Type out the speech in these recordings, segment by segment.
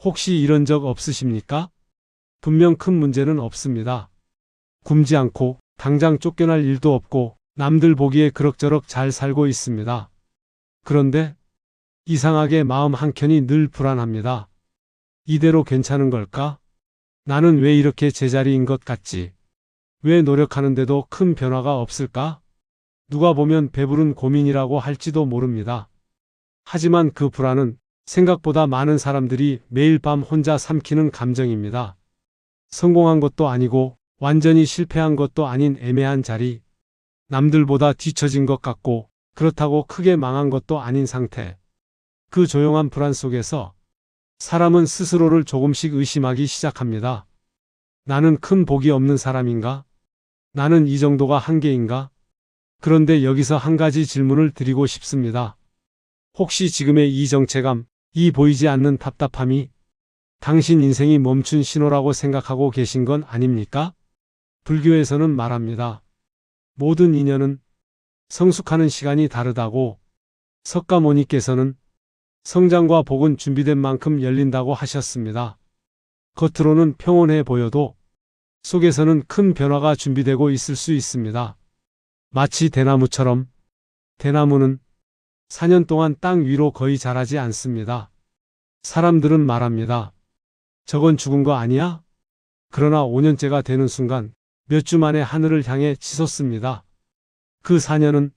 혹시 이런 적 없으십니까? 분명 큰 문제는 없습니다. 굶지 않고 당장 쫓겨날 일도 없고 남들 보기에 그럭저럭 잘 살고 있습니다. 그런데 이상하게 마음 한켠이 늘 불안합니다. 이대로 괜찮은 걸까? 나는 왜 이렇게 제자리인 것 같지? 왜 노력하는데도 큰 변화가 없을까? 누가 보면 배부른 고민이라고 할지도 모릅니다. 하지만 그 불안은 생각보다 많은 사람들이 매일 밤 혼자 삼키는 감정입니다. 성공한 것도 아니고 완전히 실패한 것도 아닌 애매한 자리, 남들보다 뒤처진 것 같고 그렇다고 크게 망한 것도 아닌 상태. 그 조용한 불안 속에서 사람은 스스로를 조금씩 의심하기 시작합니다. 나는 큰 복이 없는 사람인가? 나는 이 정도가 한계인가? 그런데 여기서 한 가지 질문을 드리고 싶습니다. 혹시 지금의 이 정체감, 이 보이지 않는 답답함이 당신 인생이 멈춘 신호라고 생각하고 계신 건 아닙니까? 불교에서는 말합니다. 모든 인연은 성숙하는 시간이 다르다고, 석가모니께서는 성장과 복은 준비된 만큼 열린다고 하셨습니다. 겉으로는 평온해 보여도 속에서는 큰 변화가 준비되고 있을 수 있습니다. 마치 대나무처럼 대나무는 4년 동안 땅 위로 거의 자라지 않습니다. 사람들은 말합니다. 저건 죽은 거 아니야? 그러나 5년째가 되는 순간 몇 주 만에 하늘을 향해 치솟습니다. 그 4년은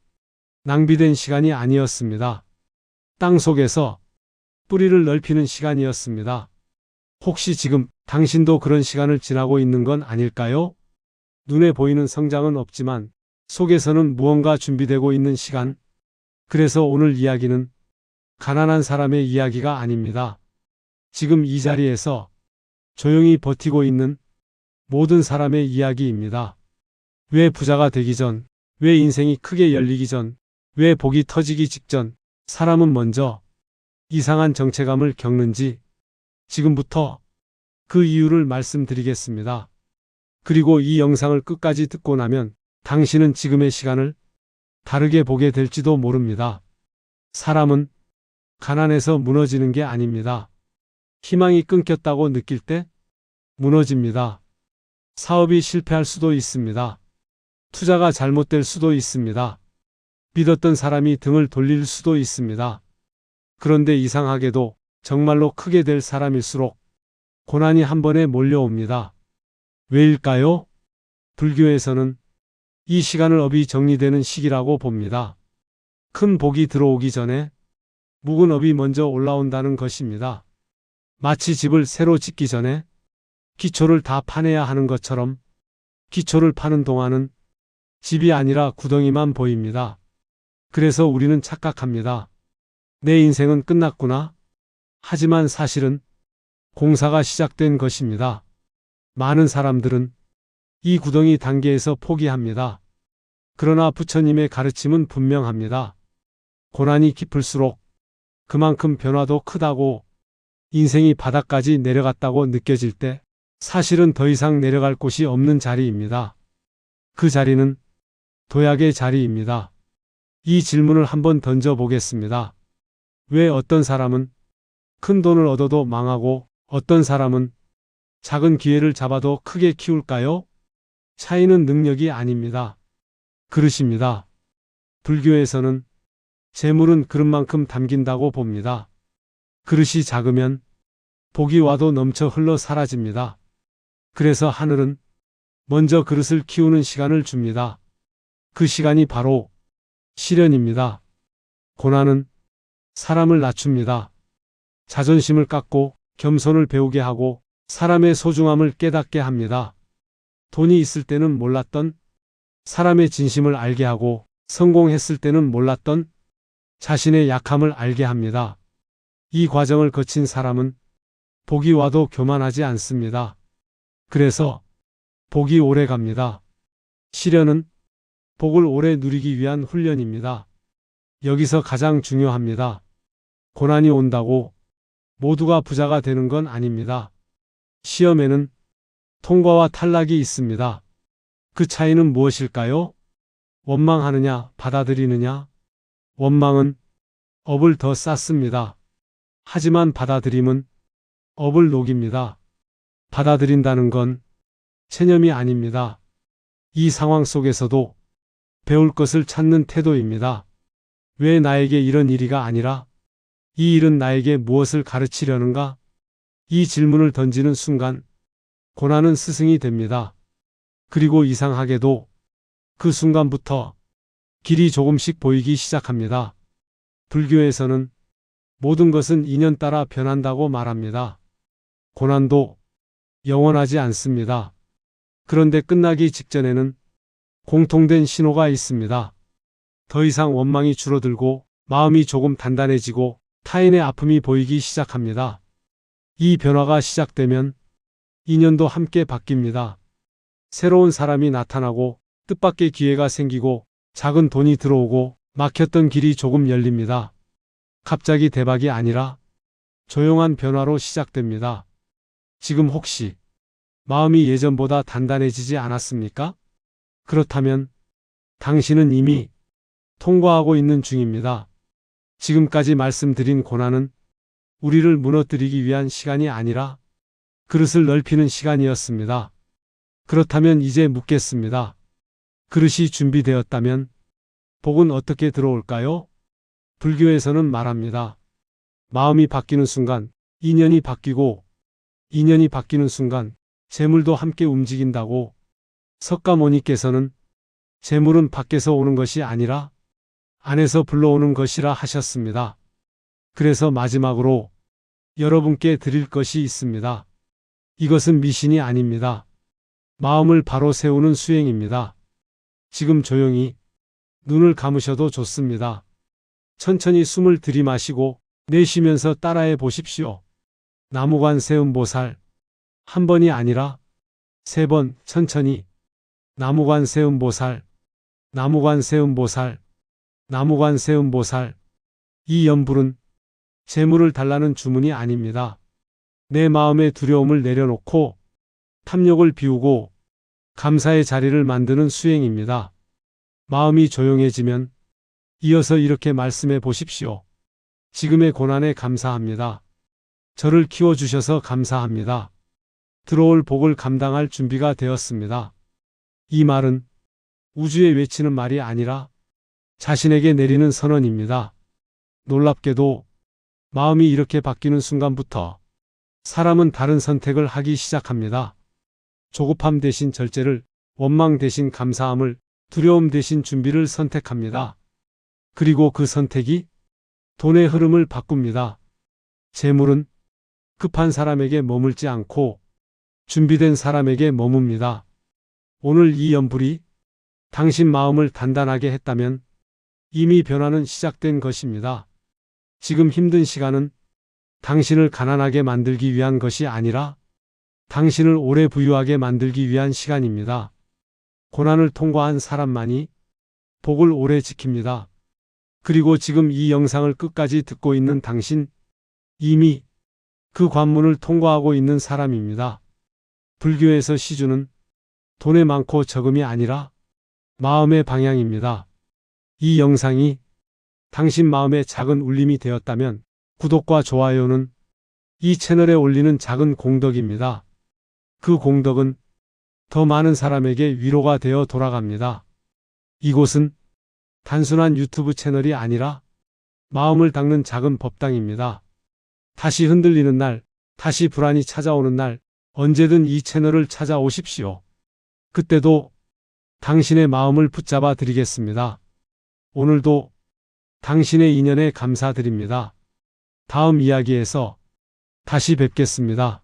낭비된 시간이 아니었습니다. 땅 속에서 뿌리를 넓히는 시간이었습니다. 혹시 지금 당신도 그런 시간을 지나고 있는 건 아닐까요? 눈에 보이는 성장은 없지만 속에서는 무언가 준비되고 있는 시간. 그래서 오늘 이야기는 가난한 사람의 이야기가 아닙니다. 지금 이 자리에서 조용히 버티고 있는 모든 사람의 이야기입니다. 왜 부자가 되기 전, 왜 인생이 크게 열리기 전, 왜 복이 터지기 직전 사람은 먼저 이상한 정체감을 겪는지 지금부터 그 이유를 말씀드리겠습니다. 그리고 이 영상을 끝까지 듣고 나면 당신은 지금의 시간을 다르게 보게 될지도 모릅니다. 사람은 가난해서 무너지는 게 아닙니다. 희망이 끊겼다고 느낄 때 무너집니다. 사업이 실패할 수도 있습니다. 투자가 잘못될 수도 있습니다. 믿었던 사람이 등을 돌릴 수도 있습니다. 그런데 이상하게도 정말로 크게 될 사람일수록 고난이 한 번에 몰려옵니다. 왜일까요? 불교에서는 이 시간을 업이 정리되는 시기라고 봅니다. 큰 복이 들어오기 전에 묵은 업이 먼저 올라온다는 것입니다. 마치 집을 새로 짓기 전에 기초를 다 파내야 하는 것처럼 기초를 파는 동안은 집이 아니라 구덩이만 보입니다. 그래서 우리는 착각합니다. 내 인생은 끝났구나. 하지만 사실은 공사가 시작된 것입니다. 많은 사람들은 이 구덩이 단계에서 포기합니다. 그러나 부처님의 가르침은 분명합니다. 고난이 깊을수록 그만큼 변화도 크다고, 인생이 바닥까지 내려갔다고 느껴질 때 사실은 더 이상 내려갈 곳이 없는 자리입니다. 그 자리는 도약의 자리입니다. 이 질문을 한번 던져보겠습니다. 왜 어떤 사람은 큰 돈을 얻어도 망하고 어떤 사람은 작은 기회를 잡아도 크게 키울까요? 차이는 능력이 아닙니다. 그릇입니다. 불교에서는 재물은 그릇만큼 담긴다고 봅니다. 그릇이 작으면 복이 와도 넘쳐 흘러 사라집니다. 그래서 하늘은 먼저 그릇을 키우는 시간을 줍니다. 그 시간이 바로 시련입니다. 고난은 사람을 낮춥니다. 자존심을 깎고 겸손을 배우게 하고 사람의 소중함을 깨닫게 합니다. 돈이 있을 때는 몰랐던 사람의 진심을 알게 하고 성공했을 때는 몰랐던 자신의 약함을 알게 합니다. 이 과정을 거친 사람은 복이 와도 교만하지 않습니다. 그래서 복이 오래 갑니다. 시련은 복을 오래 누리기 위한 훈련입니다. 여기서 가장 중요합니다. 고난이 온다고 모두가 부자가 되는 건 아닙니다. 시험에는 통과와 탈락이 있습니다. 그 차이는 무엇일까요? 원망하느냐, 받아들이느냐? 원망은 업을 더 쌓습니다. 하지만 받아들임은 업을 녹입니다. 받아들인다는 건 체념이 아닙니다. 이 상황 속에서도 배울 것을 찾는 태도입니다. 왜 나에게 이런 일이가 아니라 이 일은 나에게 무엇을 가르치려는가? 이 질문을 던지는 순간 고난은 스승이 됩니다. 그리고 이상하게도 그 순간부터 길이 조금씩 보이기 시작합니다. 불교에서는 모든 것은 인연 따라 변한다고 말합니다. 고난도 영원하지 않습니다. 그런데 끝나기 직전에는 공통된 신호가 있습니다. 더 이상 원망이 줄어들고 마음이 조금 단단해지고 타인의 아픔이 보이기 시작합니다. 이 변화가 시작되면 인연도 함께 바뀝니다. 새로운 사람이 나타나고 뜻밖의 기회가 생기고 작은 돈이 들어오고 막혔던 길이 조금 열립니다. 갑자기 대박이 아니라 조용한 변화로 시작됩니다. 지금 혹시 마음이 예전보다 단단해지지 않았습니까? 그렇다면 당신은 이미 통과하고 있는 중입니다. 지금까지 말씀드린 고난은 우리를 무너뜨리기 위한 시간이 아니라 그릇을 넓히는 시간이었습니다. 그렇다면 이제 묻겠습니다. 그릇이 준비되었다면 복은 어떻게 들어올까요? 불교에서는 말합니다. 마음이 바뀌는 순간 인연이 바뀌고 인연이 바뀌는 순간 재물도 함께 움직인다고. 석가모니께서는 재물은 밖에서 오는 것이 아니라 안에서 불러오는 것이라 하셨습니다. 그래서 마지막으로 여러분께 드릴 것이 있습니다. 이것은 미신이 아닙니다. 마음을 바로 세우는 수행입니다. 지금 조용히 눈을 감으셔도 좋습니다. 천천히 숨을 들이마시고 내쉬면서 따라해 보십시오. 나무관세음보살. 한 번이 아니라 3번 천천히. 나무관세음보살, 나무관세음보살, 나무관세음보살. 이 연불은 재물을 달라는 주문이 아닙니다. 내 마음의 두려움을 내려놓고 탐욕을 비우고 감사의 자리를 만드는 수행입니다. 마음이 조용해지면 이어서 이렇게 말씀해 보십시오. 지금의 고난에 감사합니다. 저를 키워주셔서 감사합니다. 들어올 복을 감당할 준비가 되었습니다. 이 말은 우주에 외치는 말이 아니라 자신에게 내리는 선언입니다. 놀랍게도 마음이 이렇게 바뀌는 순간부터 사람은 다른 선택을 하기 시작합니다. 조급함 대신 절제를, 원망 대신 감사함을, 두려움 대신 준비를 선택합니다. 그리고 그 선택이 돈의 흐름을 바꿉니다. 재물은 급한 사람에게 머물지 않고 준비된 사람에게 머뭅니다. 오늘 이 연불이 당신 마음을 단단하게 했다면 이미 변화는 시작된 것입니다. 지금 힘든 시간은 당신을 가난하게 만들기 위한 것이 아니라 당신을 오래 부유하게 만들기 위한 시간입니다. 고난을 통과한 사람만이 복을 오래 지킵니다. 그리고 지금 이 영상을 끝까지 듣고 있는 당신, 이미 그 관문을 통과하고 있는 사람입니다. 불교에서 시주는 돈의 많고 적음이 아니라 마음의 방향입니다. 이 영상이 당신 마음의 작은 울림이 되었다면 구독과 좋아요는 이 채널에 올리는 작은 공덕입니다. 그 공덕은 더 많은 사람에게 위로가 되어 돌아갑니다. 이곳은 단순한 유튜브 채널이 아니라 마음을 닦는 작은 법당입니다. 다시 흔들리는 날, 다시 불안이 찾아오는 날, 언제든 이 채널을 찾아오십시오. 그때도 당신의 마음을 붙잡아 드리겠습니다. 오늘도 당신의 인연에 감사드립니다. 다음 이야기에서 다시 뵙겠습니다.